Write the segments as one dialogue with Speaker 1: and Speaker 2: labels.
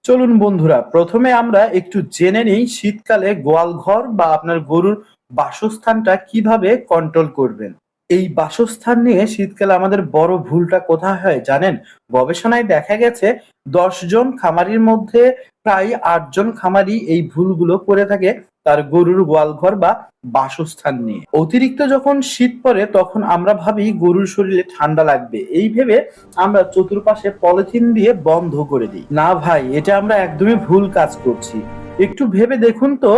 Speaker 1: চলুন বন্ধুরা, প্রথমে আমরা একটু জেনে নিই শীতকালে গোয়াল ঘর বা আপনার গরুর বাসস্থানটা কিভাবে কন্ট্রোল করবেন। এই বাসস্থান নিয়ে শীতকালে আমাদের বড় ভুলটা কোথায় হয় জানেন? গবেষণায় দেখা গেছে ১০ জন খামারির মধ্যে প্রায় ৮ জন খামারি এই ভুলগুলো করে থাকে তার গরুর গোয়ালঘর বা বাসস্থান নিয়ে। অতিরিক্ত যখন শীত পড়ে তখন আমরা ভাবি গরুর শরীরে ঠান্ডা লাগবে, এই ভেবে আমরা চতুর্পাশে পলিথিন দিয়ে বন্ধ করে দিই। না ভাই, এটা আমরা একদমই ভুল কাজ করছি। একটু ভেবে দেখুন তো,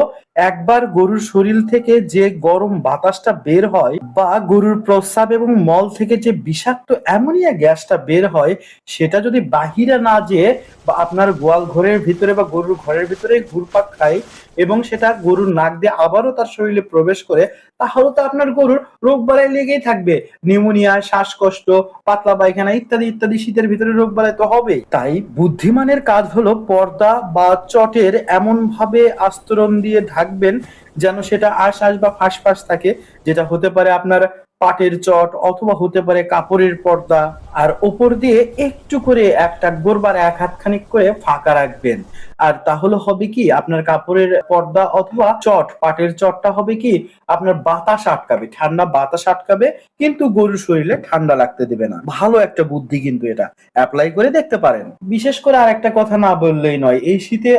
Speaker 1: একবার গরুর শরীর থেকে যে গরম বাতাসটা বের হয় বা গরুর প্রস্রাব এবং মল থেকে যে বিষাক্ত অ্যামোনিয়া গ্যাসটা বের হয়, সেটা যদি বাহিরে না যেয়ে বা আপনার গোয়াল ঘরের ভিতরে বা গরুর ঘরের ভিতরে ঘুরপাক খায় এবং সেটা গরুর নাক দিয়ে আবারও তার শরীরে প্রবেশ করে, তাহলে তো আপনার গরুর রোগ বালাই লেগেই থাকবে। নিউমোনিয়া, শ্বাসকষ্ট, পাতলা পায়খানা ইত্যাদি ইত্যাদি শীতের ভিতরে রোগ বালাই তো হবেই। তাই বুদ্ধিমানের কাজ হলো পর্দা বা চটের এমন ভাবে আস্তরণ দিয়ে ঢাকবেন যেন সেটা আশ বা ফাঁস থাকে, যেটা হতে পারে আপনার পাটের চট অথবা হতে পারে কাপড়ের পর্দা। আর ওপর দিয়ে একটু করে এক টাকবর বা এক হাত খানিক করে ফাঁকা রাখবেন। আর তাহলে হবে কি, আপনার কাপড়ের পর্দা অথবা চট, পাটের চটটা হবে কি, আপনার বাতাস আটকাবে, ঠান্ডা বাতাস আটকাবে, কিন্তু গরুর শরীরে ঠান্ডা লাগতে দেবে না। ভালো একটা বুদ্ধি, কিন্তু এটা অ্যাপ্লাই করে দেখতে পারেন। বিশেষ করে আর একটা কথা না বললেই নয়, এই শীতে